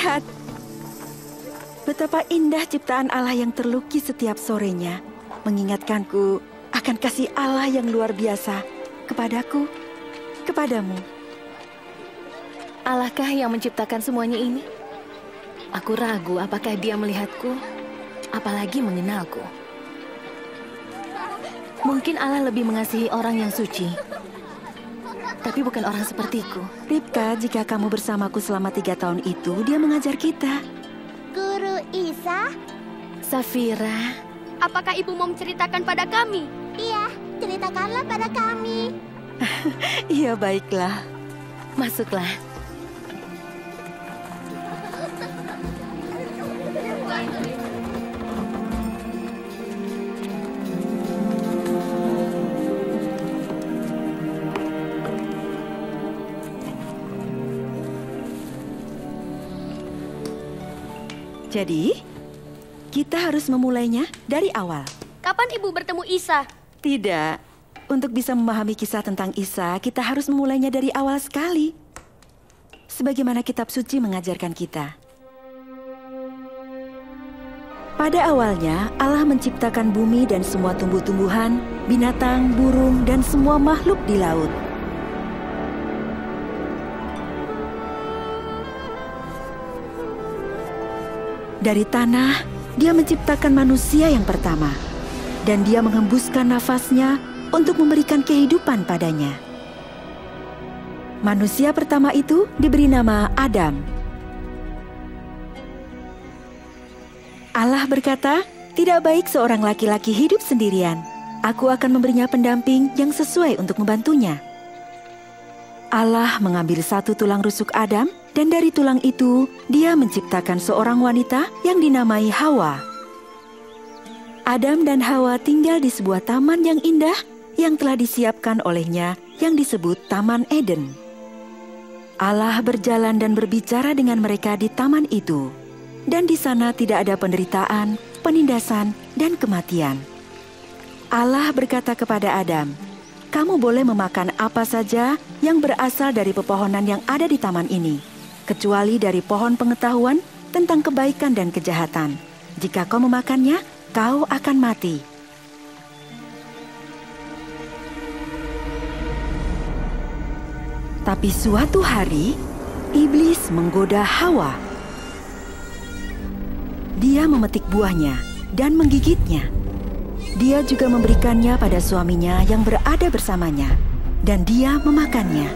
Lihat, betapa indah ciptaan Allah yang terlukis setiap sorenya, mengingatkanku akan kasih Allah yang luar biasa kepadaku, kepadamu. Allahkah yang menciptakan semuanya ini? Aku ragu apakah Dia melihatku, apalagi mengenalku. Mungkin Allah lebih mengasihi orang yang suci, tapi bukan orang sepertiku. Ribka, jika kamu bersamaku selama 3 tahun itu, dia mengajar kita. Guru Isa? Safira, apakah ibu mau menceritakan pada kami? Iya, ceritakanlah pada kami. Iya, baiklah. masuklah. Jadi, kita harus memulainya dari awal. Kapan ibu bertemu Isa? Tidak. Untuk bisa memahami kisah tentang Isa, kita harus memulainya dari awal sekali. Sebagaimana kitab suci mengajarkan kita. Pada awalnya, Allah menciptakan bumi dan semua tumbuh-tumbuhan, binatang, burung, dan semua makhluk di laut. Dari tanah, Dia menciptakan manusia yang pertama, dan Dia menghembuskan nafasnya untuk memberikan kehidupan padanya. Manusia pertama itu diberi nama Adam. Allah berkata, "Tidak baik seorang laki-laki hidup sendirian. Aku akan memberinya pendamping yang sesuai untuk membantunya." Allah mengambil satu tulang rusuk Adam, dan dari tulang itu, Dia menciptakan seorang wanita yang dinamai Hawa. Adam dan Hawa tinggal di sebuah taman yang indah yang telah disiapkan olehnya yang disebut Taman Eden. Allah berjalan dan berbicara dengan mereka di taman itu, dan di sana tidak ada penderitaan, penindasan, dan kematian. Allah berkata kepada Adam, "Kamu boleh memakan apa saja yang berasal dari pepohonan yang ada di taman ini, kecuali dari pohon pengetahuan tentang kebaikan dan kejahatan. Jika kau memakannya, kau akan mati." Tapi suatu hari, iblis menggoda Hawa. Dia memetik buahnya dan menggigitnya. Dia juga memberikannya pada suaminya yang berada bersamanya, dan dia memakannya.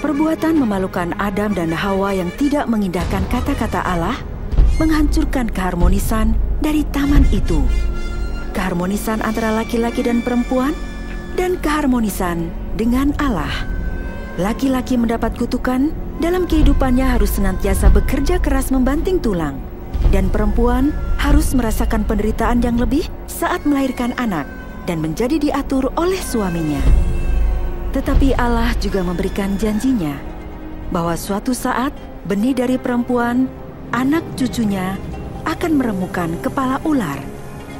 Perbuatan memalukan Adam dan Hawa yang tidak mengindahkan kata-kata Allah menghancurkan keharmonisan dari taman itu. Keharmonisan antara laki-laki dan perempuan, dan keharmonisan dengan Allah. Laki-laki mendapat kutukan dalam kehidupannya harus senantiasa bekerja keras membanting tulang, dan perempuan harus merasakan penderitaan yang lebih saat melahirkan anak dan menjadi diatur oleh suaminya. Tetapi Allah juga memberikan janjinya bahwa suatu saat benih dari perempuan, anak cucunya, akan meremukan kepala ular.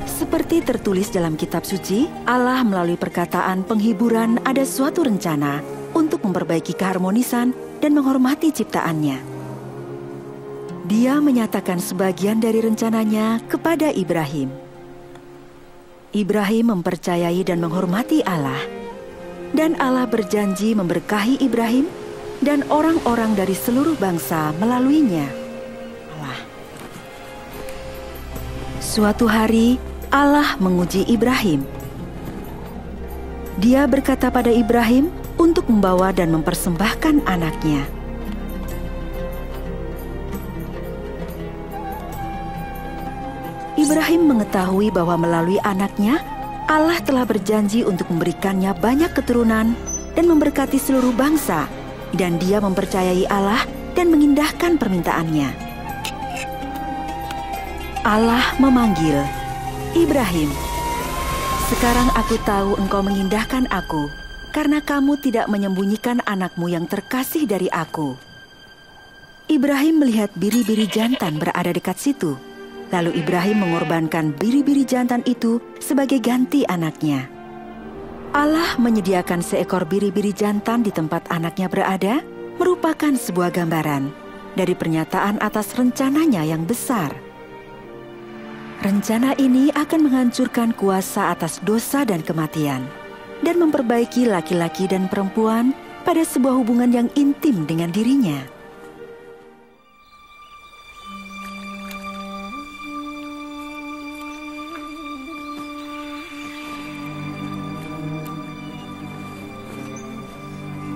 Seperti tertulis dalam kitab suci, Allah melalui perkataan penghiburan ada suatu rencana untuk memperbaiki keharmonisan dan menghormati ciptaannya. Dia menyatakan sebagian dari rencananya kepada Ibrahim. Ibrahim mempercayai dan menghormati Allah. Dan Allah berjanji memberkahi Ibrahim dan orang-orang dari seluruh bangsa melaluinya. Suatu hari, Allah menguji Ibrahim. Dia berkata pada Ibrahim untuk membawa dan mempersembahkan anaknya. Ibrahim mengetahui bahwa melalui anaknya, Allah telah berjanji untuk memberikannya banyak keturunan dan memberkati seluruh bangsa, dan dia mempercayai Allah dan mengindahkan permintaannya. Allah memanggil, "Ibrahim, sekarang aku tahu engkau mengindahkan aku, karena kamu tidak menyembunyikan anakmu yang terkasih dari aku." Ibrahim melihat biri-biri jantan berada dekat situ. Lalu Ibrahim mengorbankan biri-biri jantan itu sebagai ganti anaknya. Allah menyediakan seekor biri-biri jantan di tempat anaknya berada merupakan sebuah gambaran dari pernyataan atas rencananya yang besar. Rencana ini akan menghancurkan kuasa atas dosa dan kematian dan memperbaiki laki-laki dan perempuan pada sebuah hubungan yang intim dengan dirinya.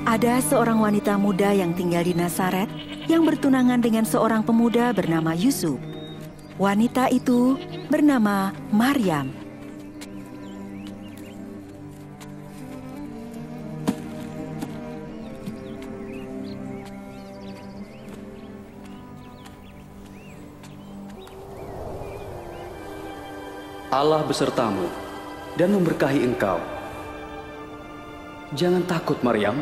Ada seorang wanita muda yang tinggal di Nazaret yang bertunangan dengan seorang pemuda bernama Yusuf. Wanita itu bernama Maryam. Allah besertamu dan memberkahi engkau. Jangan takut, Maryam.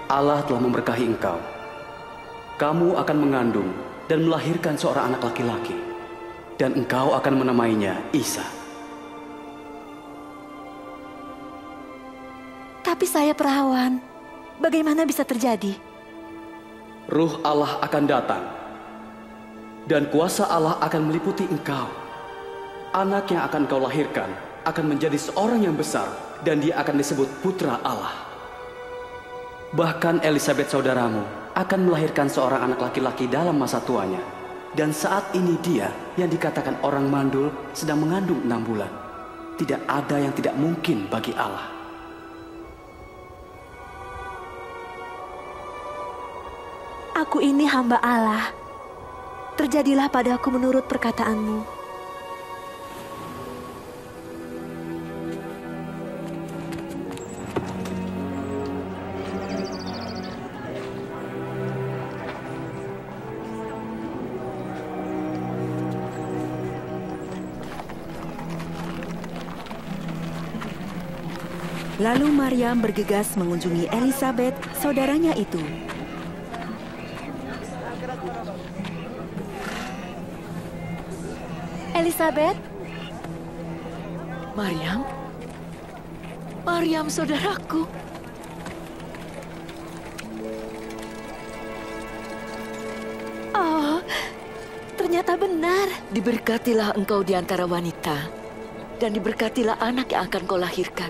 Allah telah memberkahi engkau. Kamu akan mengandung dan melahirkan seorang anak laki-laki, dan engkau akan menamainya Isa. Tapi saya perawan. Bagaimana bisa terjadi? Ruh Allah akan datang, dan kuasa Allah akan meliputi engkau. Anak yang akan kau lahirkan akan menjadi seorang yang besar, dan dia akan disebut Putra Allah. Bahkan Elisabet saudaramu akan melahirkan seorang anak laki-laki dalam masa tuanya. Dan saat ini dia yang dikatakan orang mandul sedang mengandung 6 bulan. Tidak ada yang tidak mungkin bagi Allah. Aku ini hamba Allah. Terjadilah padaku menurut perkataanmu. Lalu Maryam bergegas mengunjungi Elisabet, saudaranya itu. Elisabet? Maryam? Maryam, saudaraku. Oh, ternyata benar. Diberkatilah engkau di antara wanita, dan diberkatilah anak yang akan kau lahirkan.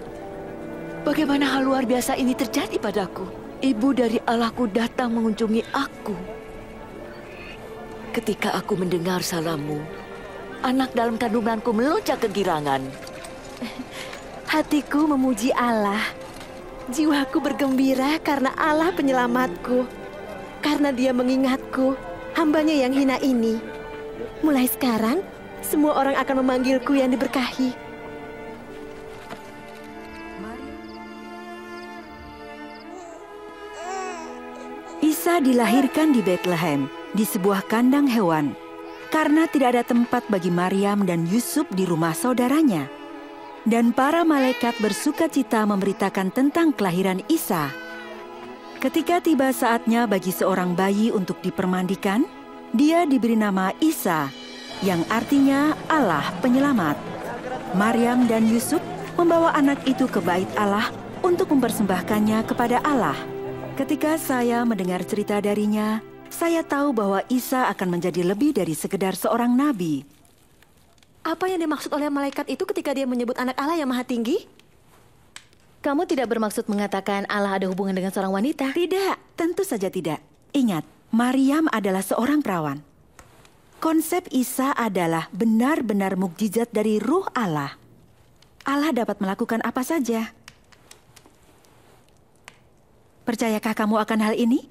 Bagaimana hal luar biasa ini terjadi padaku? Ibu dari Allahku datang mengunjungi aku. Ketika aku mendengar salammu, anak dalam kandunganku melonjak kegirangan. Hatiku memuji Allah. Jiwaku bergembira karena Allah penyelamatku. Karena dia mengingatku, hambanya yang hina ini. Mulai sekarang, semua orang akan memanggilku yang diberkahi. Isa dilahirkan di Bethlehem, di sebuah kandang hewan, karena tidak ada tempat bagi Maryam dan Yusuf di rumah saudaranya. Dan para malaikat bersuka cita memberitakan tentang kelahiran Isa. Ketika tiba saatnya bagi seorang bayi untuk dipermandikan, dia diberi nama Isa, yang artinya Allah Penyelamat. Maryam dan Yusuf membawa anak itu ke bait Allah untuk mempersembahkannya kepada Allah. Ketika saya mendengar cerita darinya, saya tahu bahwa Isa akan menjadi lebih dari sekedar seorang nabi. Apa yang dimaksud oleh malaikat itu ketika dia menyebut anak Allah yang maha tinggi? Kamu tidak bermaksud mengatakan Allah ada hubungan dengan seorang wanita? Tidak, tentu saja tidak. Ingat, Maryam adalah seorang perawan. Konsep Isa adalah benar-benar mukjizat dari Ruh Allah. Allah dapat melakukan apa saja. Percayakah kamu akan hal ini?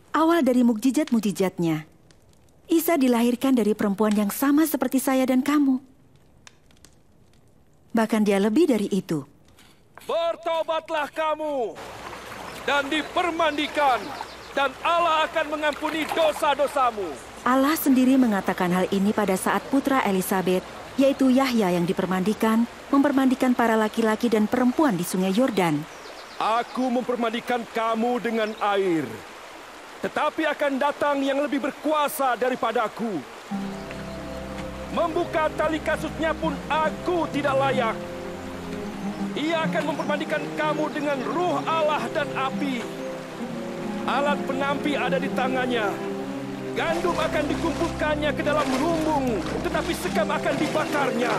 Awal dari mukjizat-mukjizatnya, Isa dilahirkan dari perempuan yang sama seperti saya dan kamu. Bahkan dia lebih dari itu. Bertobatlah kamu dan dipermandikan, dan Allah akan mengampuni dosa-dosamu. Allah sendiri mengatakan hal ini pada saat putra Elisabet, yaitu Yahya yang dipermandikan, mempermandikan para laki-laki dan perempuan di sungai Yordan. Aku mempermandikan kamu dengan air, tetapi akan datang yang lebih berkuasa daripadaku. Membuka tali kasutnya pun aku tidak layak. Ia akan mempermandikan kamu dengan ruh Allah dan api. Alat penampi ada di tangannya. Gandum akan dikumpulkannya ke dalam lumbung, tetapi sekam akan dibakarnya.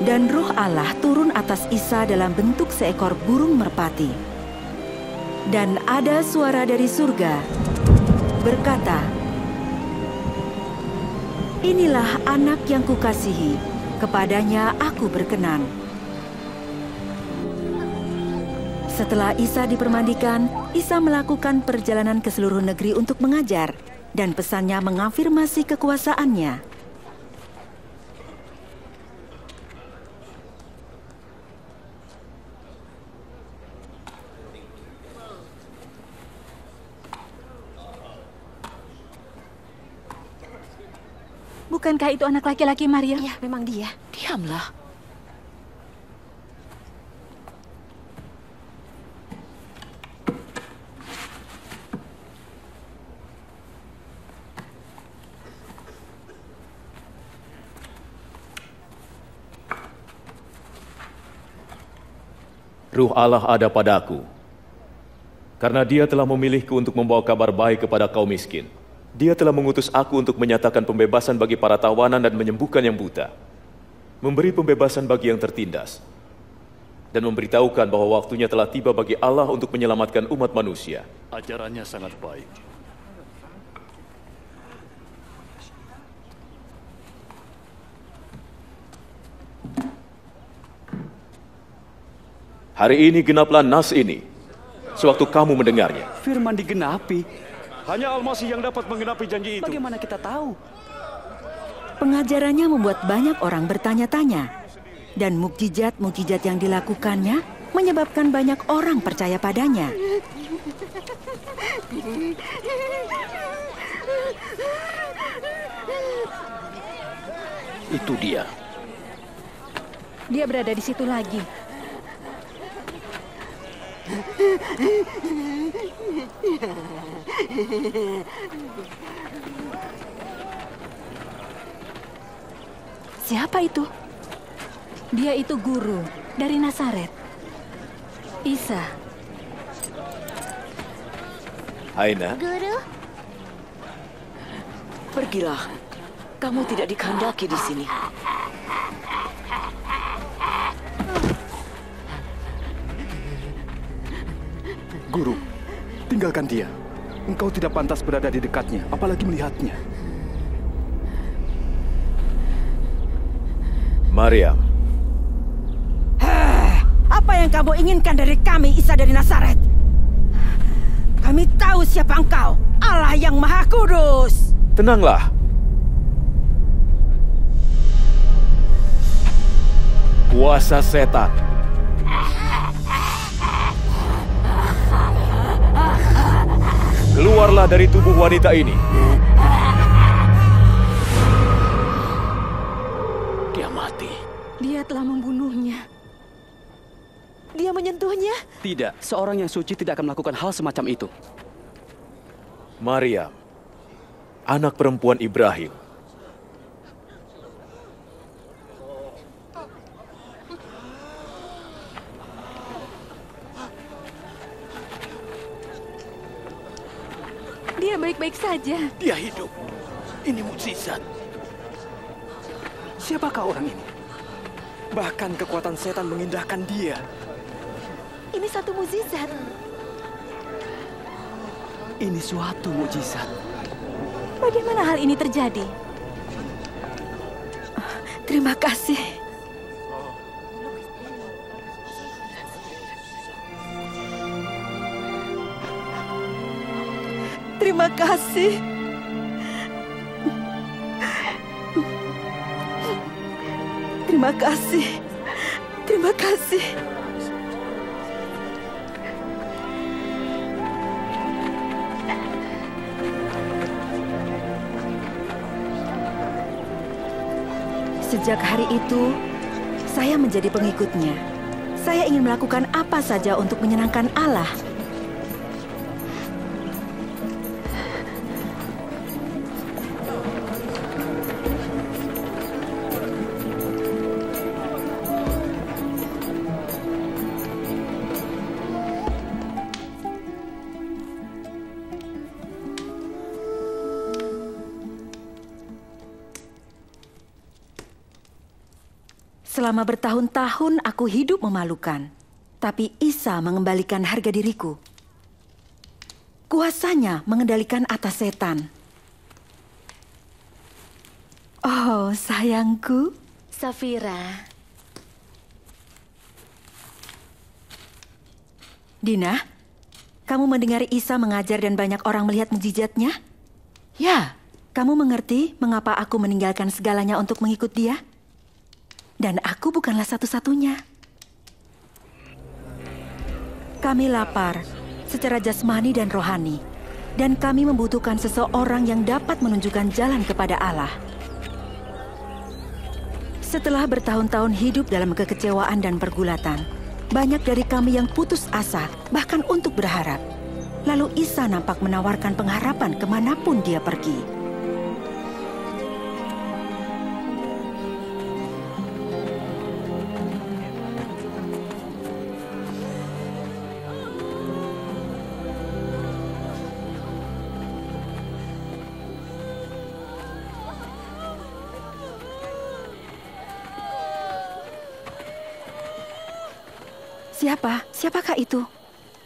Dan Roh Allah turun atas Isa dalam bentuk seekor burung merpati. Dan ada suara dari surga berkata, "Inilah anak yang kukasihi, kepadanya aku berkenan." Setelah Isa dipermandikan, Isa melakukan perjalanan ke seluruh negeri untuk mengajar, dan pesannya mengafirmasi kekuasaannya. Bukankah itu anak laki-laki Maria? Iya, memang dia. Diamlah. Ruh Allah ada padaku, karena Dia telah memilihku untuk membawa kabar baik kepada kaum miskin. Dia telah mengutus aku untuk menyatakan pembebasan bagi para tawanan dan menyembuhkan yang buta, memberi pembebasan bagi yang tertindas, dan memberitahukan bahwa waktunya telah tiba bagi Allah untuk menyelamatkan umat manusia. Ajarannya sangat baik. Hari ini genaplah nas ini, sewaktu kamu mendengarnya. Firman digenapi. Hanya Al-Masih yang dapat menggenapi janji itu. Bagaimana kita tahu? Pengajarannya membuat banyak orang bertanya-tanya, dan mukjizat-mukjizat yang dilakukannya menyebabkan banyak orang percaya padanya. Itu dia. Dia berada di situ lagi. Siapa itu? Dia itu guru dari Nazaret, Isa. Aina, Guru, Pergilah. Kamu tidak dikehendaki di sini. Guru, tinggalkan dia. Engkau tidak pantas berada di dekatnya, apalagi melihatnya. Maryam. Apa yang kamu inginkan dari kami, Isa dari Nazaret? Kami tahu siapa engkau, Allah yang Maha Kudus. Tenanglah. Kuasa setan. Keluarlah dari tubuh wanita ini. Dia mati. Dia telah membunuhnya. Dia menyentuhnya. Tidak, seorang yang suci tidak akan melakukan hal semacam itu. Maryam, anak perempuan Ibrahim. Dia baik-baik saja. Dia hidup. Ini mukjizat. Siapakah orang ini? Bahkan kekuatan setan mengindahkan dia. Ini satu mukjizat. Ini suatu mukjizat. Bagaimana hal ini terjadi? Terima kasih. Terima kasih. Terima kasih. Terima kasih. Sejak hari itu, saya menjadi pengikutnya. Saya ingin melakukan apa saja untuk menyenangkan Allah. Selama bertahun-tahun aku hidup memalukan, tapi Isa mengembalikan harga diriku. Kuasanya mengendalikan atas setan. Oh, sayangku. Safira. Dina, kamu mendengar Isa mengajar dan banyak orang melihat mukjizatnya? Ya. Kamu mengerti mengapa aku meninggalkan segalanya untuk mengikut dia? Dan aku bukanlah satu-satunya. Kami lapar secara jasmani dan rohani. Dan kami membutuhkan seseorang yang dapat menunjukkan jalan kepada Allah. Setelah bertahun-tahun hidup dalam kekecewaan dan pergulatan, banyak dari kami yang putus asa, bahkan untuk berharap. Lalu Isa nampak menawarkan pengharapan kemanapun dia pergi. Siapakah itu?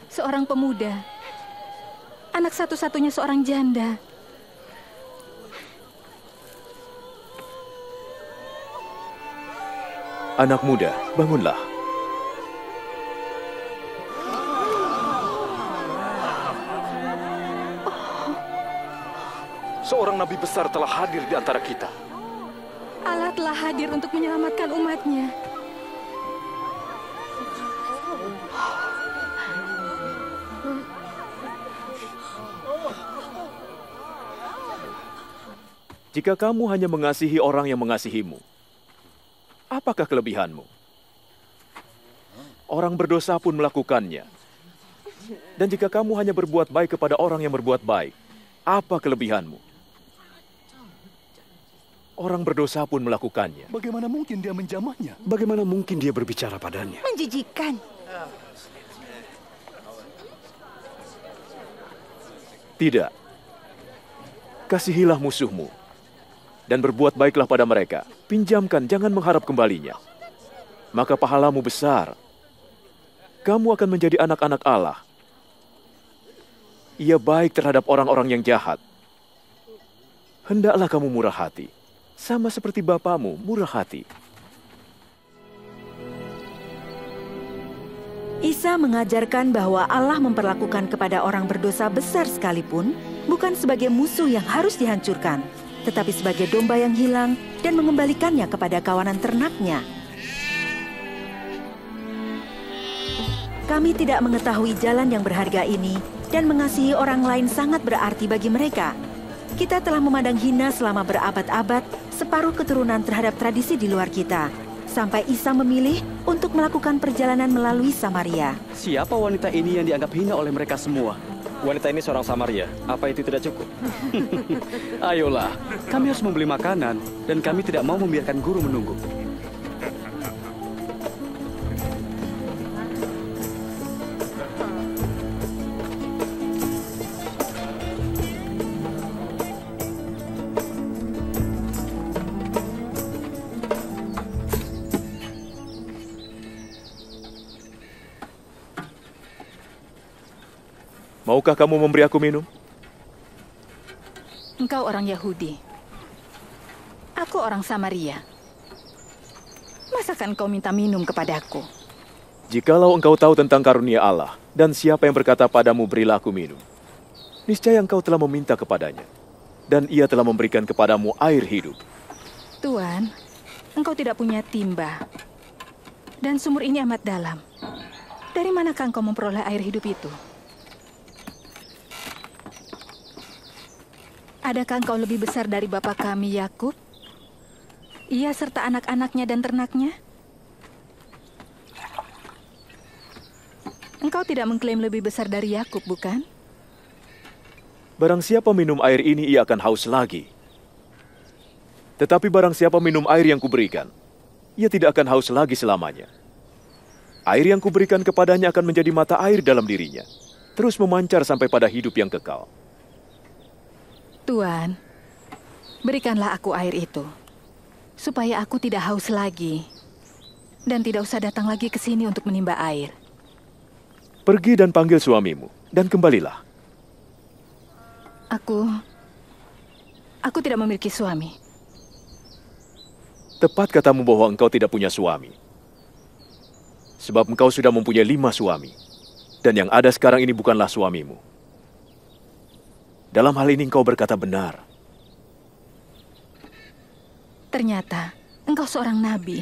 Seorang pemuda. Anak satu-satunya seorang janda. Anak muda, bangunlah. Seorang nabi besar telah hadir di antara kita. Allah telah hadir untuk menyelamatkan umatnya. Jika kamu hanya mengasihi orang yang mengasihimu, apakah kelebihanmu? Orang berdosa pun melakukannya. Dan jika kamu hanya berbuat baik kepada orang yang berbuat baik, apa kelebihanmu? Orang berdosa pun melakukannya. Bagaimana mungkin dia menjamahnya? Bagaimana mungkin dia berbicara padanya? Menjijikan. Tidak. Kasihilah musuhmu. Dan berbuat baiklah pada mereka. Pinjamkan, jangan mengharap kembalinya. Maka pahalamu besar. Kamu akan menjadi anak-anak Allah. Ia baik terhadap orang-orang yang jahat. Hendaklah kamu murah hati. Sama seperti Bapamu murah hati. Isa mengajarkan bahwa Allah memperlakukan kepada orang berdosa besar sekalipun bukan sebagai musuh yang harus dihancurkan, tetapi sebagai domba yang hilang dan mengembalikannya kepada kawanan ternaknya. Kami tidak mengetahui jalan yang berharga ini dan mengasihi orang lain sangat berarti bagi mereka. Kita telah memandang hina selama berabad-abad separuh keturunan terhadap tradisi di luar kita. Sampai Isa memilih untuk melakukan perjalanan melalui Samaria. Siapa wanita ini yang dianggap hina oleh mereka semua? Wanita ini seorang Samaria. Apa itu tidak cukup? Ayolah, kami harus membeli makanan dan kami tidak mau membiarkan guru menunggu. Maukah kamu memberi aku minum? Engkau orang Yahudi. Aku orang Samaria. Masakan kau minta minum kepadaku? Jikalau engkau tahu tentang karunia Allah, dan siapa yang berkata padamu berilah aku minum, niscaya engkau telah meminta kepadanya, dan ia telah memberikan kepadamu air hidup. Tuan, engkau tidak punya timba, dan sumur ini amat dalam. Dari manakah engkau memperoleh air hidup itu? Adakah engkau lebih besar dari bapa kami, Yakub? Ia serta anak-anaknya dan ternaknya? Engkau tidak mengklaim lebih besar dari Yakub, bukan? Barang siapa minum air ini, ia akan haus lagi. Tetapi barang siapa minum air yang kuberikan, ia tidak akan haus lagi selamanya. Air yang kuberikan kepadanya akan menjadi mata air dalam dirinya, terus memancar sampai pada hidup yang kekal. Tuan, berikanlah aku air itu, supaya aku tidak haus lagi, dan tidak usah datang lagi ke sini untuk menimba air. Pergi dan panggil suamimu, dan kembalilah. Aku tidak memiliki suami. Tepat katamu bahwa engkau tidak punya suami. Sebab engkau sudah mempunyai 5 suami. Dan yang ada sekarang ini bukanlah suamimu. Dalam hal ini engkau berkata benar. Ternyata engkau seorang nabi.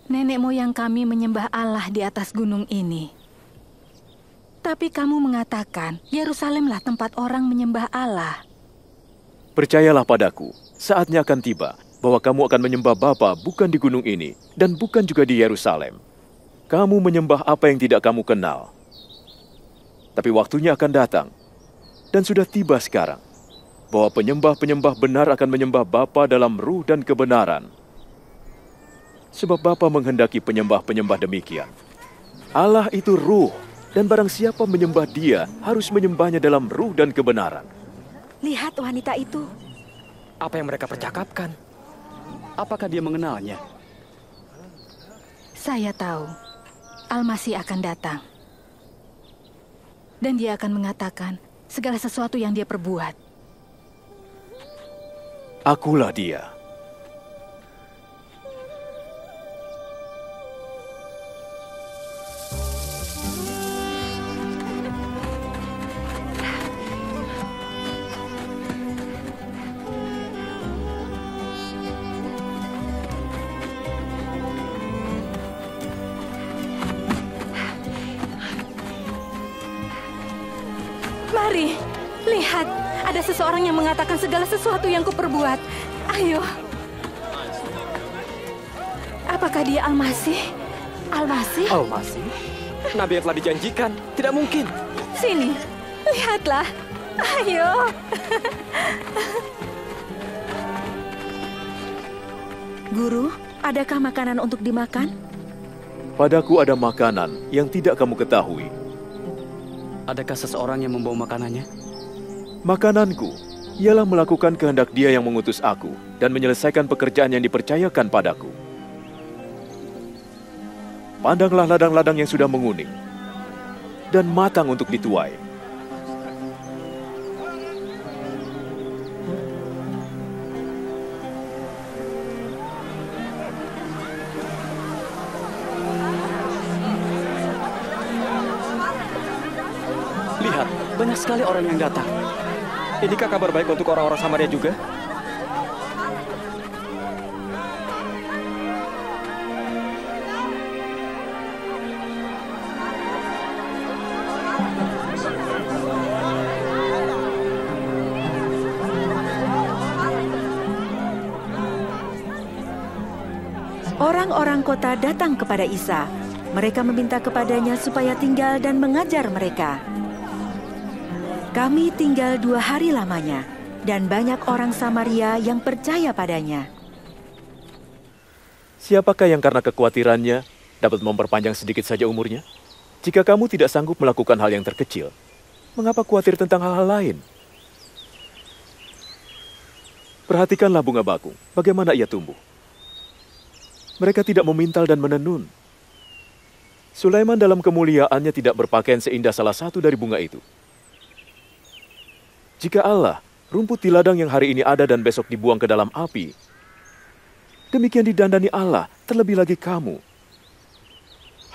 Nenek moyang kami menyembah Allah di atas gunung ini. Tapi kamu mengatakan Yerusalemlah tempat orang menyembah Allah. Percayalah padaku, saatnya akan tiba bahwa kamu akan menyembah Bapa bukan di gunung ini dan bukan juga di Yerusalem. Kamu menyembah apa yang tidak kamu kenal. Tapi waktunya akan datang, dan sudah tiba sekarang, bahwa penyembah-penyembah benar akan menyembah Bapa dalam ruh dan kebenaran. Sebab Bapa menghendaki penyembah-penyembah demikian. Allah itu ruh, dan barang siapa menyembah Dia harus menyembahnya dalam ruh dan kebenaran. Lihat wanita itu. Apa yang mereka percakapkan? Apakah dia mengenalnya? Saya tahu, Al-Masih akan datang. Dan dia akan mengatakan segala sesuatu yang dia perbuat. Akulah dia. Mari, lihat. Ada seseorang yang mengatakan segala sesuatu yang kuperbuat. Ayo. Apakah dia Al-Masih? Al-Masih? Al-Masih? Nabi yang telah dijanjikan. Tidak mungkin. Sini, lihatlah. Ayo. Guru, adakah makanan untuk dimakan? Padaku ada makanan yang tidak kamu ketahui. Adakah seseorang yang membawa makanannya? Makananku ialah melakukan kehendak Dia yang mengutus aku dan menyelesaikan pekerjaan yang dipercayakan padaku. Pandanglah ladang-ladang yang sudah menguning dan matang untuk dituai. Lihat, banyak sekali orang yang datang. Inikah kabar baik untuk orang-orang Samaria juga? Orang-orang kota datang kepada Isa. Mereka meminta kepadanya supaya tinggal dan mengajar mereka. Kami tinggal 2 hari lamanya, dan banyak orang Samaria yang percaya padanya. Siapakah yang karena kekhawatirannya dapat memperpanjang sedikit saja umurnya? Jika kamu tidak sanggup melakukan hal yang terkecil, mengapa khawatir tentang hal-hal lain? Perhatikanlah bunga bakung, bagaimana ia tumbuh. Mereka tidak memintal dan menenun. Sulaiman dalam kemuliaannya tidak berpakaian seindah salah satu dari bunga itu. Jika Allah, rumput di ladang yang hari ini ada dan besok dibuang ke dalam api, demikian didandani Allah, terlebih lagi kamu.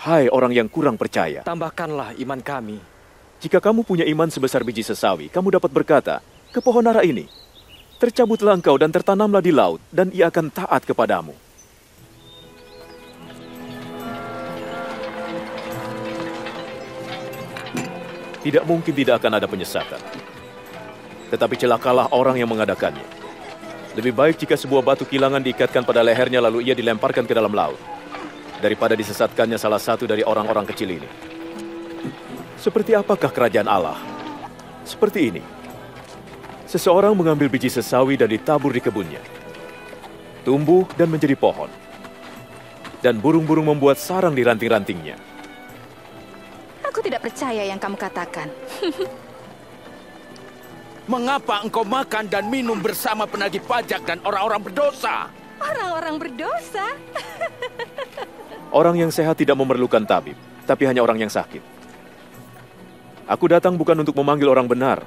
Hai orang yang kurang percaya. Tambahkanlah iman kami. Jika kamu punya iman sebesar biji sesawi, kamu dapat berkata, ke pohon ara ini, tercabutlah engkau dan tertanamlah di laut, dan ia akan taat kepadamu. Tidak mungkin tidak akan ada penyesatan. Tetapi celakalah orang yang mengadakannya. Lebih baik jika sebuah batu kilangan diikatkan pada lehernya lalu ia dilemparkan ke dalam laut, daripada disesatkannya salah satu dari orang-orang kecil ini. Seperti apakah kerajaan Allah? Seperti ini. Seseorang mengambil biji sesawi dan ditabur di kebunnya. Tumbuh dan menjadi pohon. Dan burung-burung membuat sarang di ranting-rantingnya. Aku tidak percaya yang kamu katakan. Mengapa engkau makan dan minum bersama penagih pajak dan orang-orang berdosa? Orang-orang berdosa? Orang yang sehat tidak memerlukan tabib, tapi hanya orang yang sakit. Aku datang bukan untuk memanggil orang benar,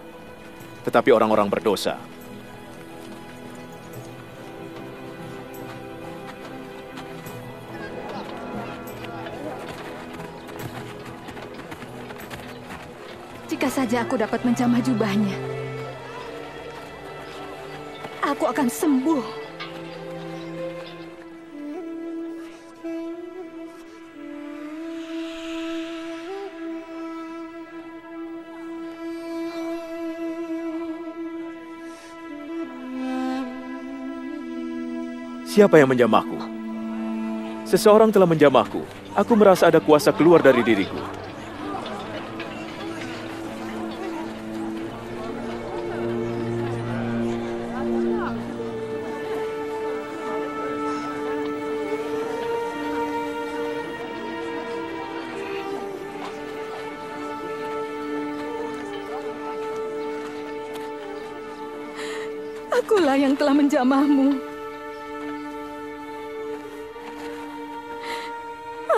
tetapi orang-orang berdosa. Jika saja aku dapat menjamah jubahnya, aku akan sembuh. Siapa yang menjamahku? Seseorang telah menjamahku. Aku merasa ada kuasa keluar dari diriku. Akulah yang telah menjamahmu.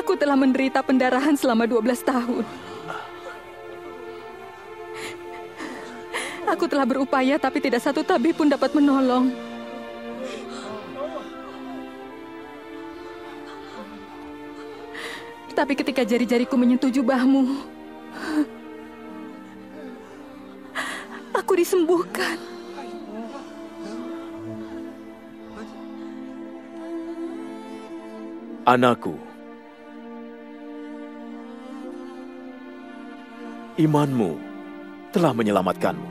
Aku telah menderita pendarahan selama 12 tahun. Aku telah berupaya tapi tidak satu tabib pun dapat menolong. Tapi ketika jari-jariku menyentuh jubahmu, aku disembuhkan. Anakku, imanmu telah menyelamatkanmu.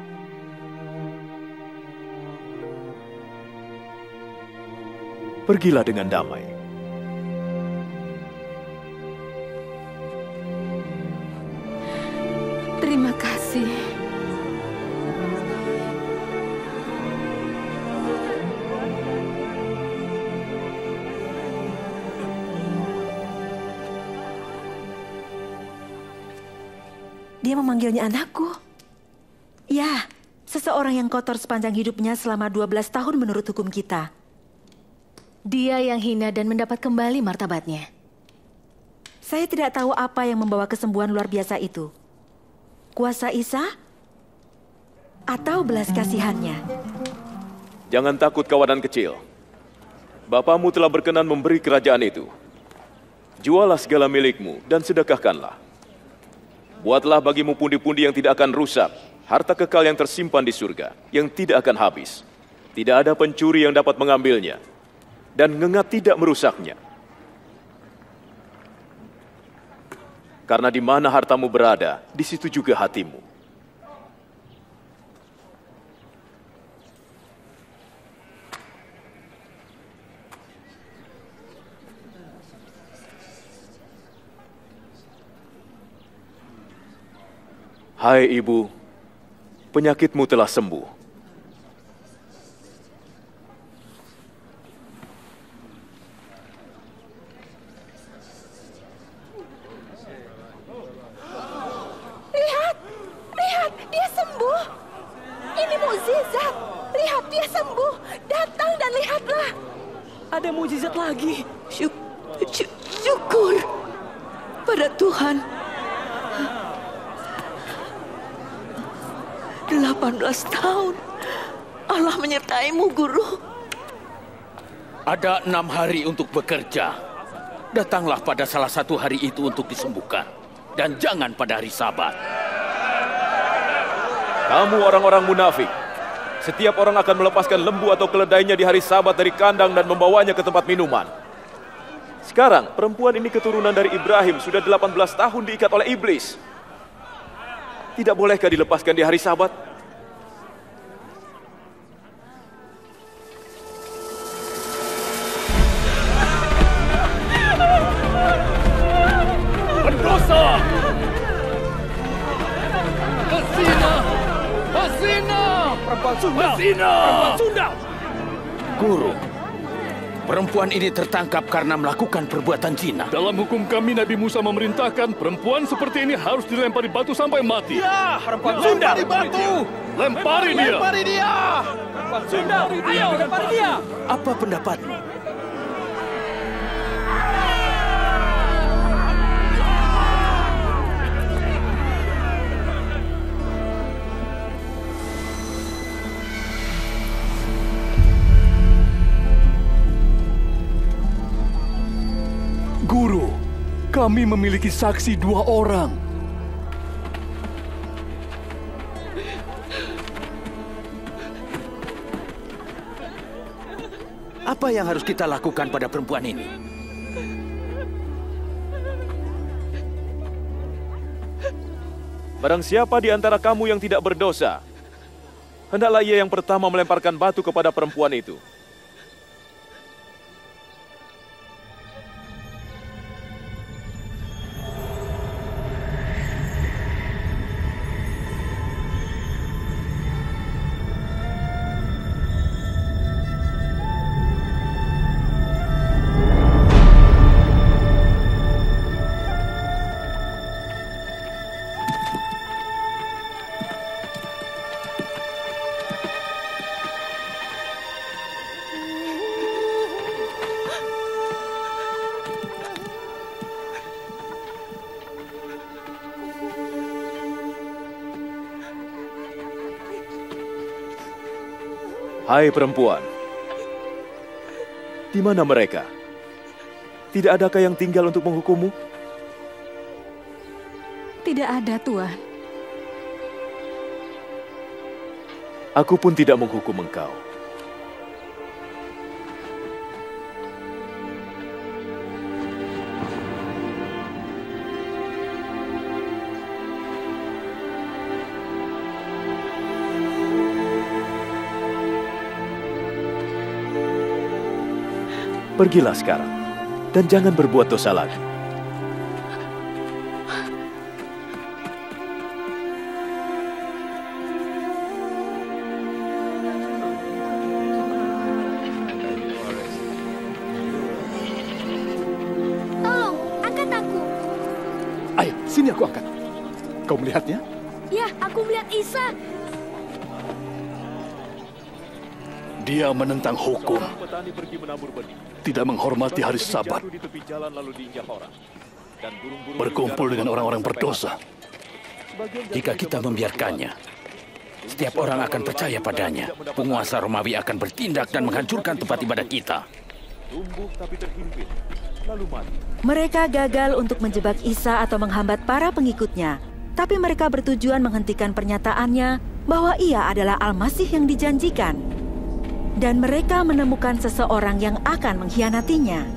Pergilah dengan damai. Terima kasih. Dia memanggilnya anakku. Ya, seseorang yang kotor sepanjang hidupnya selama 12 tahun menurut hukum kita. Dia yang hina dan mendapat kembali martabatnya. Saya tidak tahu apa yang membawa kesembuhan luar biasa itu. Kuasa Isa? Atau belas kasihannya? Jangan takut kawanan kecil. Bapamu telah berkenan memberi kerajaan itu. Jualah segala milikmu dan sedekahkanlah. Buatlah bagimu pundi-pundi yang tidak akan rusak, harta kekal yang tersimpan di surga, yang tidak akan habis. Tidak ada pencuri yang dapat mengambilnya, dan ngengat tidak merusaknya. Karena di mana hartamu berada, di situ juga hatimu. Hai ibu, penyakitmu telah sembuh. Lihat, dia sembuh. Ini mukjizat. Lihat, dia sembuh. Datang dan lihatlah. Ada mukjizat lagi. Syukur pada Tuhan. 18 tahun. Allah menyertaimu, Guru. Ada 6 hari untuk bekerja. Datanglah pada salah satu hari itu untuk disembuhkan. Dan jangan pada hari Sabat. Kamu orang-orang munafik. Setiap orang akan melepaskan lembu atau keledainya di hari Sabat dari kandang dan membawanya ke tempat minuman. Sekarang, perempuan ini keturunan dari Ibrahim, sudah 18 tahun diikat oleh iblis. Tidak bolehkah dilepaskan di hari Sabat? Isa! Hasina! Hasina! Perempuan Sunda! Hasina! Perempuan Sunda! Guru, perempuan ini tertangkap karena melakukan perbuatan zina. Dalam hukum kami, Nabi Musa memerintahkan perempuan seperti ini harus dilempari batu sampai mati. Ya, perempuan Sunda! Lempari batu! Lempari dia! Lempari dia! Perempuan Sunda! Ayo, lempari dia! Apa pendapatmu? Guru, kami memiliki saksi 2 orang. Apa yang harus kita lakukan pada perempuan ini? Barang siapa di antara kamu yang tidak berdosa, hendaklah ia yang pertama melemparkan batu kepada perempuan itu. Hai perempuan, di mana mereka? Tidak adakah yang tinggal untuk menghukummu? Tidak ada, Tuan. Aku pun tidak menghukum engkau. Pergilah sekarang, dan jangan berbuat dosa lagi. Tolong, angkat aku. Ayo, sini aku angkat. Kau melihatnya? Ya, aku melihat Isa. Dia menentang hukum, tidak menghormati hari Sabat, berkumpul dengan orang-orang berdosa. Jika kita membiarkannya, setiap orang akan percaya padanya. Penguasa Romawi akan bertindak dan menghancurkan tempat ibadah kita. Mereka gagal untuk menjebak Isa atau menghambat para pengikutnya. Tapi mereka bertujuan menghentikan pernyataannya bahwa ia adalah Al-Masih yang dijanjikan. Dan mereka menemukan seseorang yang akan mengkhianatinya.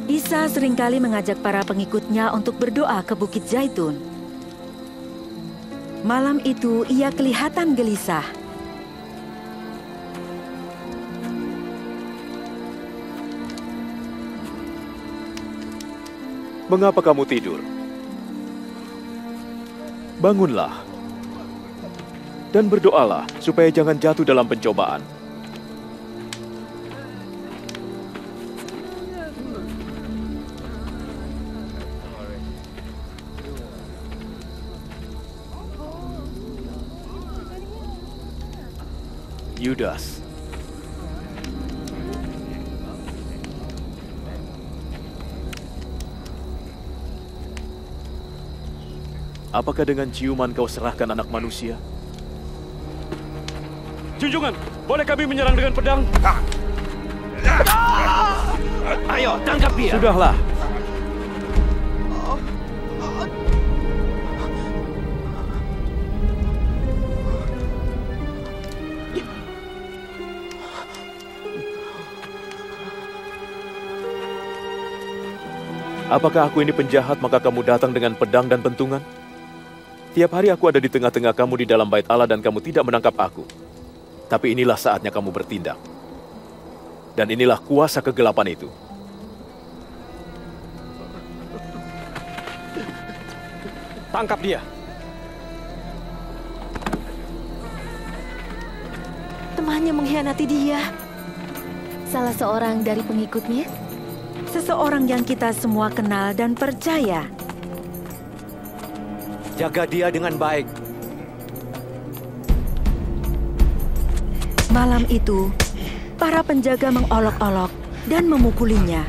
Isa seringkali mengajak para pengikutnya untuk berdoa ke Bukit Zaitun. Malam itu ia kelihatan gelisah. Mengapa kamu tidur? Bangunlah dan berdoalah supaya jangan jatuh dalam pencobaan. Yudas. Apakah dengan ciuman kau serahkan anak manusia? Junjungan, boleh kami menyerang dengan pedang? Ayo, tangkap dia! Sudahlah. Apakah aku ini penjahat maka kamu datang dengan pedang dan pentungan? Tiap hari aku ada di tengah-tengah kamu di dalam bait Allah dan kamu tidak menangkap aku. Tapi inilah saatnya kamu bertindak. Dan inilah kuasa kegelapan itu. Tangkap dia. Temannya mengkhianati dia. Salah seorang dari pengikutnya? Seseorang yang kita semua kenal dan percaya. Jaga dia dengan baik. Malam itu, para penjaga mengolok-olok dan memukulinya.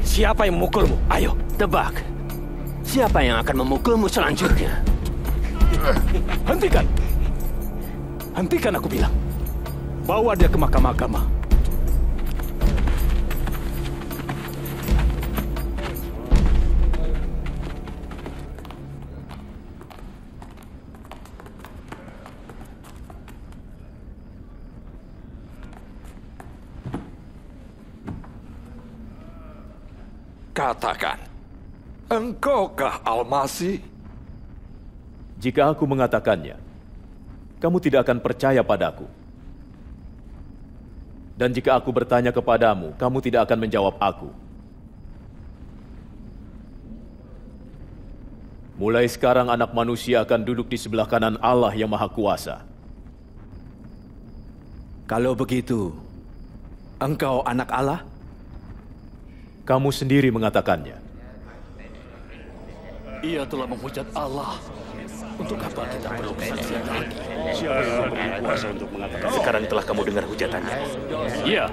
Siapa yang memukulmu? Ayo, tebak. Siapa yang akan memukulmu selanjutnya? Hentikan! Hentikan, aku bilang. Bawa dia ke mahkamah agama. Katakan, engkaukah Al-Masih? Jika aku mengatakannya, kamu tidak akan percaya padaku. Dan jika aku bertanya kepadamu, kamu tidak akan menjawab aku. Mulai sekarang anak manusia akan duduk di sebelah kanan Allah yang Maha Kuasa. Kalau begitu, engkau anak Allah? Kamu sendiri mengatakannya. Ia telah menghujat Allah. Untuk apa kita perlu kesaksian lagi? Siapa yang memberi kuasa untuk mengatakan? Sekarang telah kamu dengar hujatannya. Iya,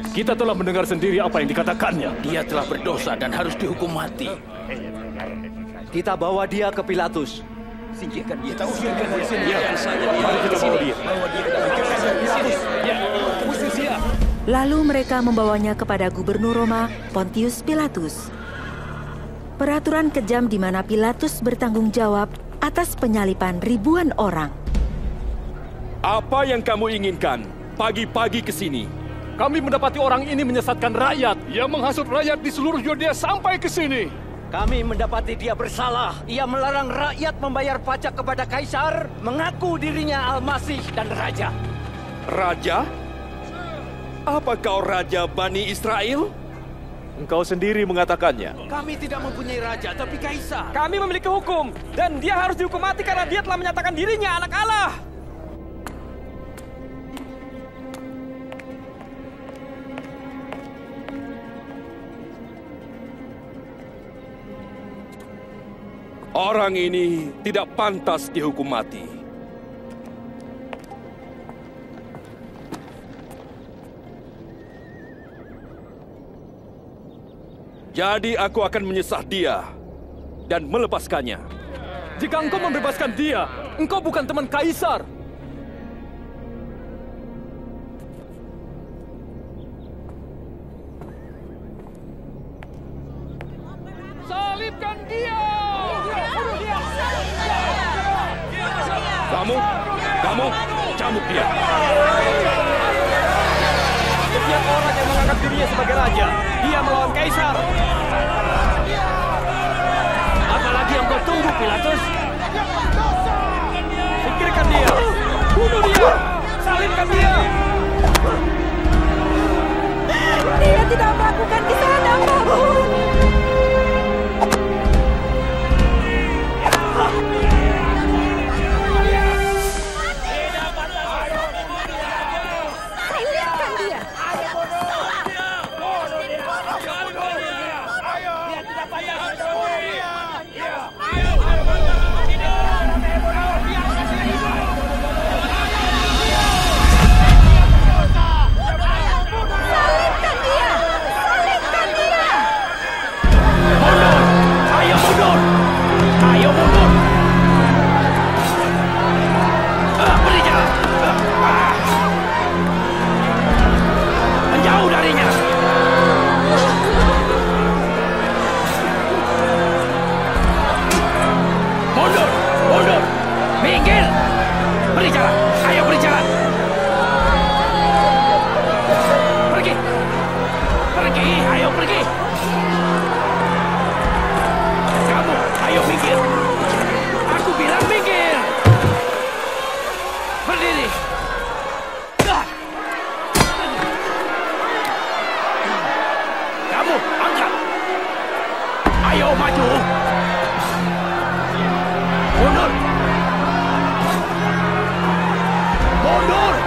kita telah mendengar sendiri apa yang dikatakannya. Dia telah berdosa dan harus dihukum mati. Kita bawa dia ke Pilatus. Singkirkan dia. Kita usirkan dari sini. Ya, mari kita bawa dia. Bawa dia ke Pilatus. Ya, usir dia. Lalu mereka membawanya kepada Gubernur Roma, Pontius Pilatus. Peraturan kejam di mana Pilatus bertanggung jawab atas penyaliban ribuan orang. Apa yang kamu inginkan? Pagi-pagi ke sini. Kami mendapati orang ini menyesatkan rakyat. Ia menghasut rakyat di seluruh Yudea sampai ke sini. Kami mendapati dia bersalah. Ia melarang rakyat membayar pajak kepada Kaisar, mengaku dirinya Al-Masih dan Raja. Raja? Apa kau Raja Bani Israel? Engkau sendiri mengatakannya. Kami tidak mempunyai raja, tapi Kaisar. Kami memiliki hukum, dan dia harus dihukum mati karena dia telah menyatakan dirinya anak Allah. Orang ini tidak pantas dihukum mati. Jadi aku akan menyesah dia dan melepaskannya. Jika engkau membebaskan dia, engkau bukan teman Kaisar. Salibkan dia! Kamu, cambuk dia. Setiap orang yang menganggap dirinya sebagai raja, dia melawan Kaisar. Apalagi yang kau tunggu, Pilatus? Singkirkan dia! Bunuh dia! Salibkan dia! Dia tidak melakukan kesalahan apapun. mundur!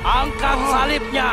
Angkat salibnya!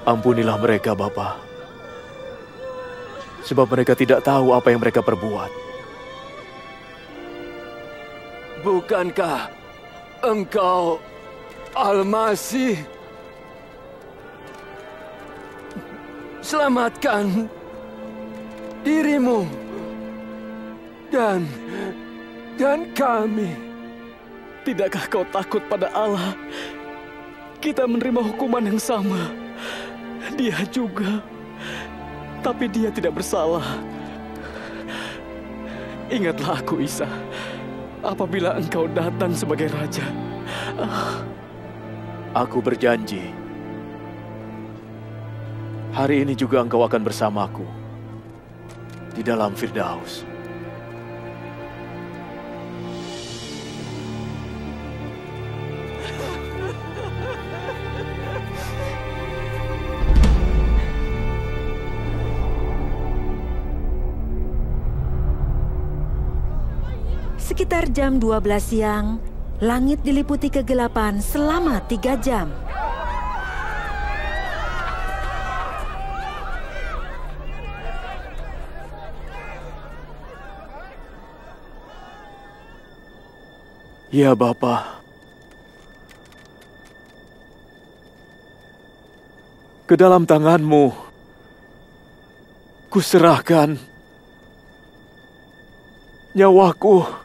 Ampunilah mereka, Bapa. Sebab mereka tidak tahu apa yang mereka perbuat. Bukankah Engkau Al-Masih? Selamatkan dirimu dan kami. Tidakkah kau takut pada Allah? Kita menerima hukuman yang sama. Dia juga. Tapi dia tidak bersalah. Ingatlah aku, Isa. Apabila engkau datang sebagai raja. Aku berjanji. Hari ini juga engkau akan bersamaku. Di dalam Firdaus. Sekitar jam 12 siang, langit diliputi kegelapan selama 3 jam. Ya, Bapa. Ke dalam tangan-Mu, kuserahkan nyawaku.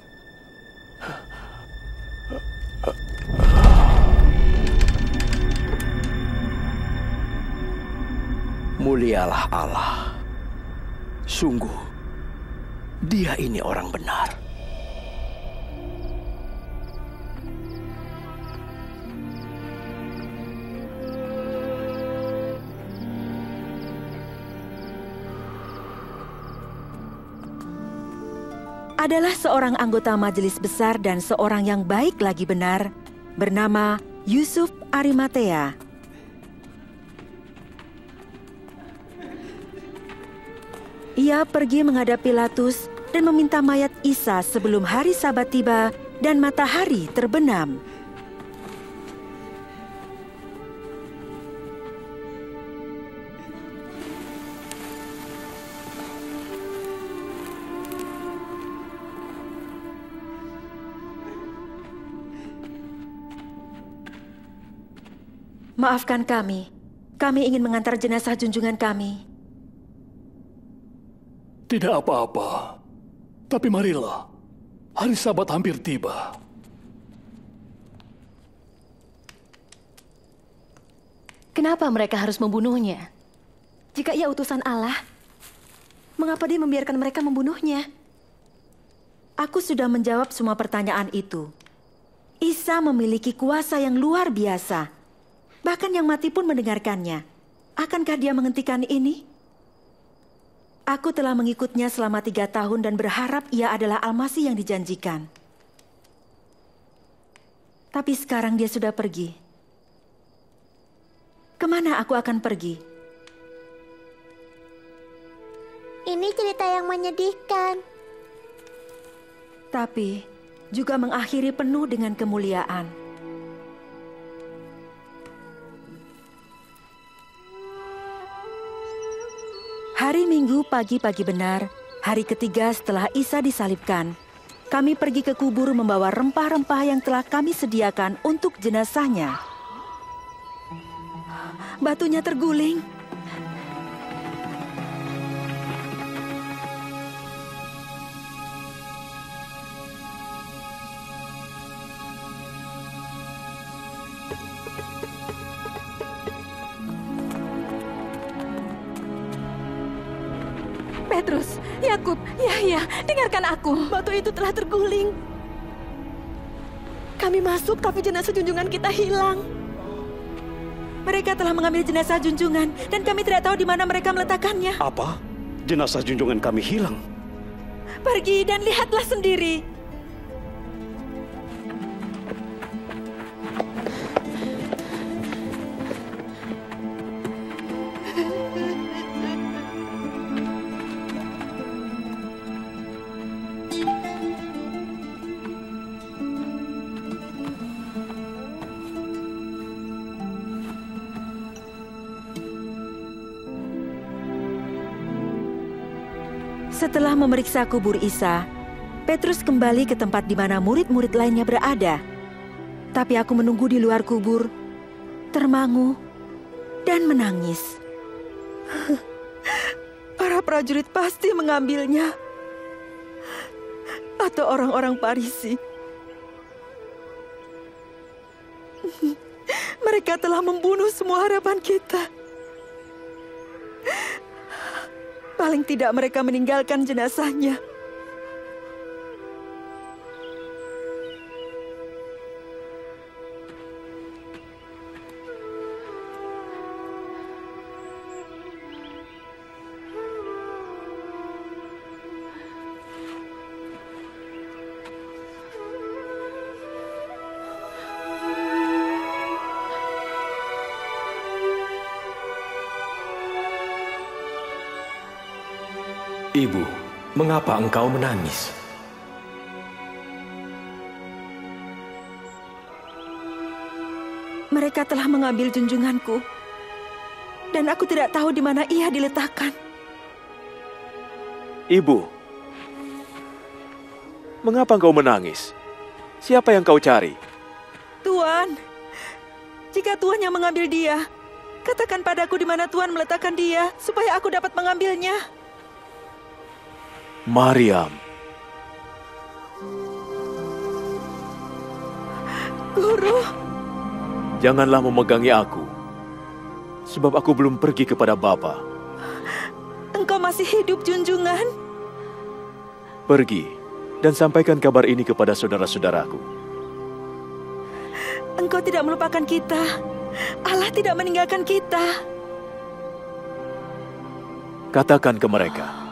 Mulialah Allah. Sungguh, Dia ini orang benar. Adalah seorang anggota majelis besar dan seorang yang baik lagi benar, bernama Yusuf Arimatea. Ia pergi menghadap Pilatus dan meminta mayat Isa sebelum hari Sabat tiba dan matahari terbenam. Maafkan kami ingin mengantar jenazah junjungan kami. Tidak apa-apa. Tapi marilah, hari Sabat hampir tiba. Kenapa mereka harus membunuhnya? Jika ia utusan Allah, mengapa dia membiarkan mereka membunuhnya? Aku sudah menjawab semua pertanyaan itu. Isa memiliki kuasa yang luar biasa. Bahkan yang mati pun mendengarkannya. Akankah dia menghentikan ini? Aku telah mengikutnya selama 3 tahun dan berharap ia adalah Al-Masih yang dijanjikan. Tapi sekarang dia sudah pergi. Kemana aku akan pergi? Ini cerita yang menyedihkan. Tapi juga mengakhiri penuh dengan kemuliaan. Hari Minggu pagi-pagi benar, hari ketiga setelah Isa disalibkan, kami pergi ke kubur membawa rempah-rempah yang telah kami sediakan untuk jenazahnya. Batunya terguling. Petrus, Yakub, Yahya, dengarkan aku. Batu itu telah terguling. Kami masuk tapi jenazah junjungan kita hilang. Mereka telah mengambil jenazah junjungan dan kami tidak tahu di mana mereka meletakkannya. Apa? Jenazah junjungan kami hilang? Pergi dan lihatlah sendiri. Setelah memeriksa kubur Isa, Petrus kembali ke tempat di mana murid-murid lainnya berada. Tapi aku menunggu di luar kubur, termangu, dan menangis. Para prajurit pasti mengambilnya. Atau orang-orang Farisi. Mereka telah membunuh semua harapan kita. Paling tidak mereka meninggalkan jenazahnya. Ibu, mengapa engkau menangis? Mereka telah mengambil junjunganku, dan aku tidak tahu di mana ia diletakkan. Ibu, mengapa engkau menangis? Siapa yang kau cari? Tuan, jika Tuhan yang mengambil dia, katakan padaku di mana Tuhan meletakkan dia, supaya aku dapat mengambilnya. Maryam. Guru. Janganlah memegangi aku, sebab aku belum pergi kepada Bapa. Engkau masih hidup, junjungan. Pergi dan sampaikan kabar ini kepada saudara-saudaraku. Engkau tidak melupakan kita. Allah tidak meninggalkan kita. Katakan ke mereka.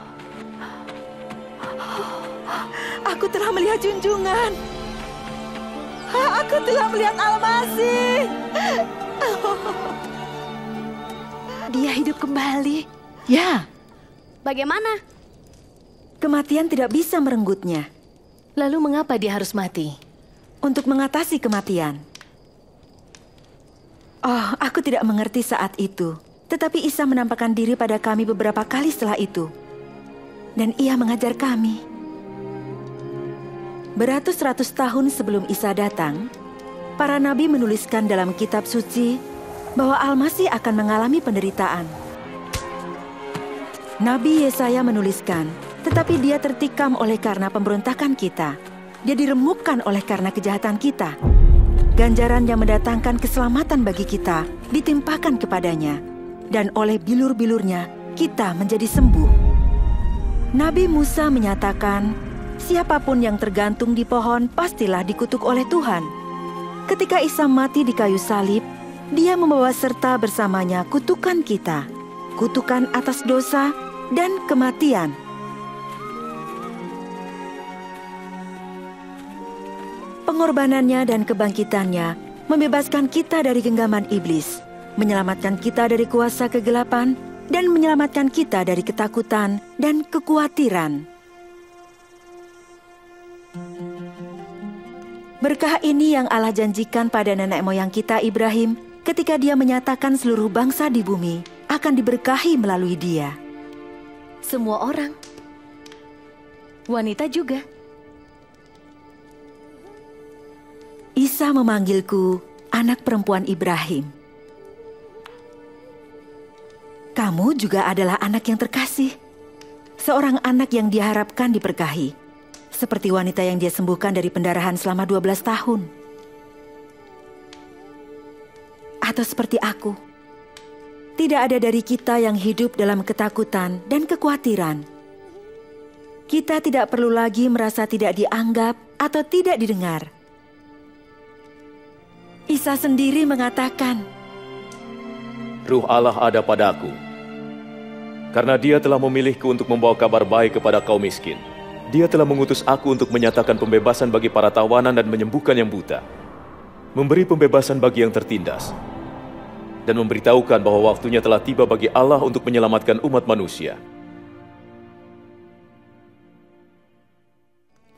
Aku telah melihat junjungan. Aku telah melihat Al-Masih. Dia hidup kembali. Ya. Bagaimana? Kematian tidak bisa merenggutnya. Lalu mengapa dia harus mati? Untuk mengatasi kematian. Oh, aku tidak mengerti saat itu. Tetapi Isa menampakkan diri pada kami beberapa kali setelah itu. Dan ia mengajar kami. Beratus-ratus tahun sebelum Isa datang, para nabi menuliskan dalam kitab suci bahwa Al-Masih akan mengalami penderitaan. Nabi Yesaya menuliskan, tetapi dia tertikam oleh karena pemberontakan kita. Dia diremukkan oleh karena kejahatan kita. Ganjaran yang mendatangkan keselamatan bagi kita ditimpakan kepadanya, dan oleh bilur-bilurnya kita menjadi sembuh. Nabi Musa menyatakan, siapapun yang tergantung di pohon pastilah dikutuk oleh Tuhan. Ketika Isa mati di kayu salib, dia membawa serta bersamanya kutukan kita. Kutukan atas dosa dan kematian. Pengorbanannya dan kebangkitannya membebaskan kita dari genggaman iblis, menyelamatkan kita dari kuasa kegelapan, dan menyelamatkan kita dari ketakutan dan kekhawatiran. Berkah ini yang Allah janjikan pada nenek moyang kita Ibrahim ketika dia menyatakan seluruh bangsa di bumi akan diberkahi melalui dia. Semua orang. Wanita juga. Isa memanggilku anak perempuan Ibrahim. Kamu juga adalah anak yang terkasih. Seorang anak yang diharapkan diberkahi. Seperti wanita yang dia sembuhkan dari pendarahan selama 12 tahun. Atau seperti aku. Tidak ada dari kita yang hidup dalam ketakutan dan kekhawatiran. Kita tidak perlu lagi merasa tidak dianggap atau tidak didengar. Isa sendiri mengatakan, Ruh Allah ada padaku, karena dia telah memilihku untuk membawa kabar baik kepada kaum miskin. Dia telah mengutus aku untuk menyatakan pembebasan bagi para tawanan dan menyembuhkan yang buta, memberi pembebasan bagi yang tertindas, dan memberitahukan bahwa waktunya telah tiba bagi Allah untuk menyelamatkan umat manusia.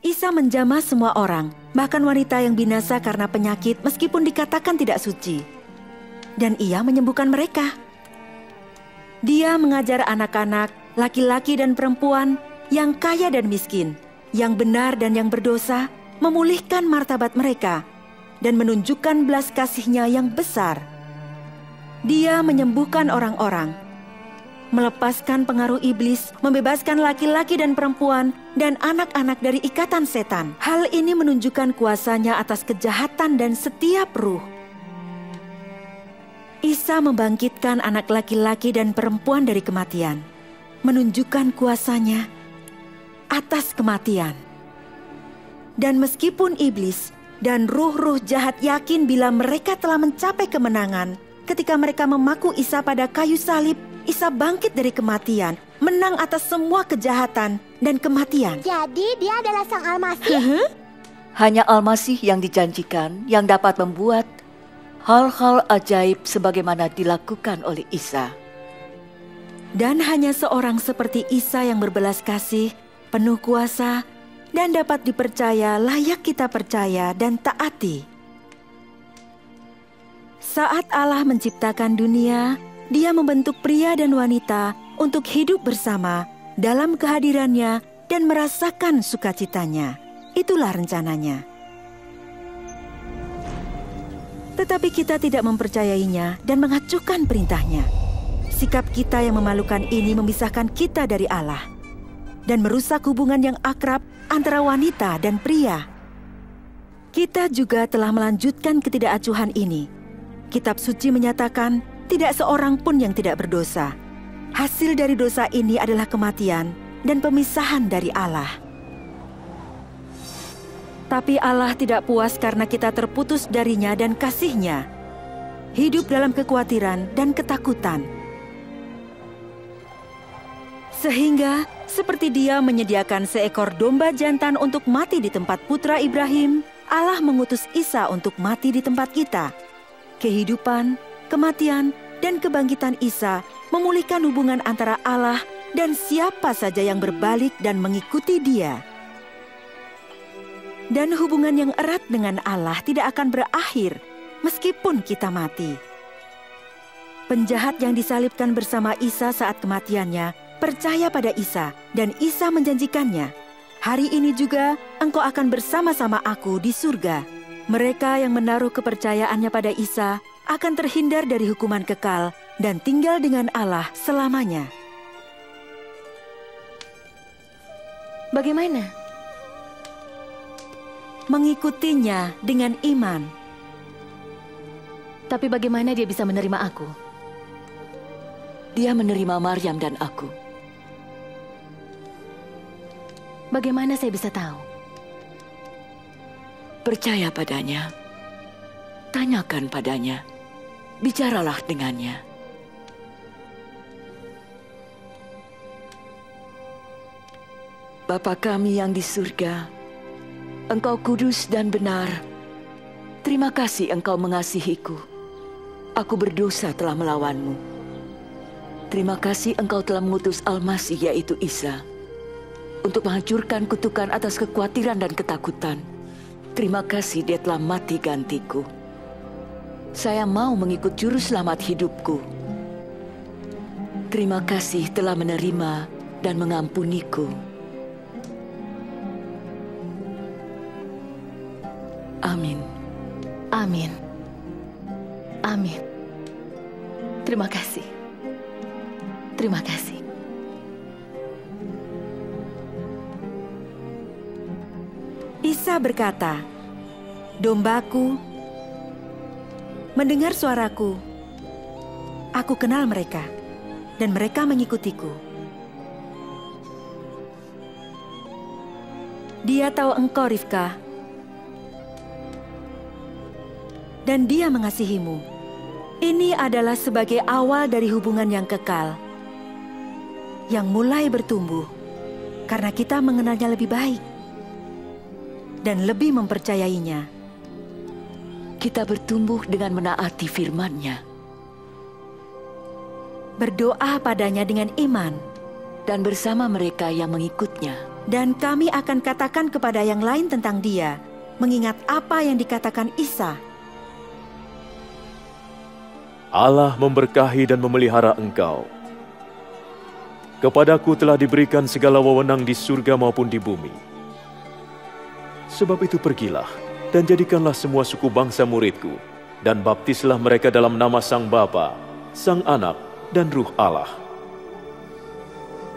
Isa menjamah semua orang, bahkan wanita yang binasa karena penyakit meskipun dikatakan tidak suci. Dan ia menyembuhkan mereka. Dia mengajar anak-anak, laki-laki dan perempuan, yang kaya dan miskin, yang benar dan yang berdosa, memulihkan martabat mereka, dan menunjukkan belas kasih-Nya yang besar. Dia menyembuhkan orang-orang, melepaskan pengaruh iblis, membebaskan laki-laki dan perempuan, dan anak-anak dari ikatan setan. Hal ini menunjukkan kuasa-Nya atas kejahatan dan setiap ruh. Isa membangkitkan anak laki-laki dan perempuan dari kematian, menunjukkan kuasa-Nya atas kematian. Dan meskipun iblis dan ruh-ruh jahat yakin bila mereka telah mencapai kemenangan, ketika mereka memaku Isa pada kayu salib, Isa bangkit dari kematian, menang atas semua kejahatan dan kematian. Jadi dia adalah Sang Al-Masih? Hanya Al-Masih yang dijanjikan yang dapat membuat hal-hal ajaib sebagaimana dilakukan oleh Isa. Dan hanya seorang seperti Isa yang berbelas kasih, penuh kuasa, dan dapat dipercaya layak kita percaya dan taati. Saat Allah menciptakan dunia, Dia membentuk pria dan wanita untuk hidup bersama dalam kehadirannya dan merasakan sukacitanya. Itulah rencananya. Tetapi kita tidak mempercayainya dan mengacuhkan perintahnya. Sikap kita yang memalukan ini memisahkan kita dari Allah dan merusak hubungan yang akrab antara wanita dan pria. Kita juga telah melanjutkan ketidakacuhan ini. Kitab suci menyatakan tidak seorang pun yang tidak berdosa. Hasil dari dosa ini adalah kematian dan pemisahan dari Allah. Tapi Allah tidak puas karena kita terputus darinya dan kasih-Nya. Hidup dalam kekhawatiran dan ketakutan. Sehingga seperti Dia menyediakan seekor domba jantan untuk mati di tempat putra Ibrahim, Allah mengutus Isa untuk mati di tempat kita. Kehidupan, kematian, dan kebangkitan Isa memulihkan hubungan antara Allah dan siapa saja yang berbalik dan mengikuti Dia. Dan hubungan yang erat dengan Allah tidak akan berakhir meskipun kita mati. Penjahat yang disalibkan bersama Isa saat kematiannya percaya pada Isa, dan Isa menjanjikannya, "Hari ini juga engkau akan bersama-sama aku di surga." Mereka yang menaruh kepercayaannya pada Isa akan terhindar dari hukuman kekal dan tinggal dengan Allah selamanya. Bagaimana? Mengikutinya dengan iman. Tapi bagaimana dia bisa menerima aku? Dia menerima Maryam dan aku. Bagaimana saya bisa tahu? Percaya padanya. Tanyakan padanya. Bicaralah dengannya. Bapa kami yang di surga, Engkau kudus dan benar. Terima kasih Engkau mengasihiku. Aku berdosa telah melawanmu. Terima kasih Engkau telah mengutus Al-Masih, yaitu Isa, untuk menghancurkan kutukan atas kekhawatiran dan ketakutan. Terima kasih Dia telah mati gantiku. Saya mau mengikut juru selamat hidupku. Terima kasih telah menerima dan mengampuniku. Amin. Amin. Amin. Terima kasih. Terima kasih. Isa berkata, "Dombaku mendengar suaraku. Aku kenal mereka, dan mereka mengikutiku. Dia tahu engkau, Rivka, dan dia mengasihimu. Ini adalah sebagai awal dari hubungan yang kekal, yang mulai bertumbuh, karena kita mengenalnya lebih baik dan lebih mempercayainya. Kita bertumbuh dengan menaati firman-Nya, berdoa padanya dengan iman, dan bersama mereka yang mengikutnya. Dan kami akan katakan kepada yang lain tentang Dia, mengingat apa yang dikatakan Isa. Allah memberkahi dan memelihara engkau. Kepadaku telah diberikan segala wewenang di surga maupun di bumi. Sebab itu pergilah, dan jadikanlah semua suku bangsa muridku, dan baptislah mereka dalam nama Sang Bapa, Sang Anak, dan Ruh Allah.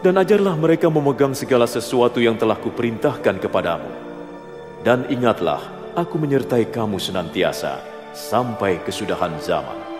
Dan ajarlah mereka memegang segala sesuatu yang telah kuperintahkan kepadamu. Dan ingatlah, aku menyertai kamu senantiasa, sampai kesudahan zaman.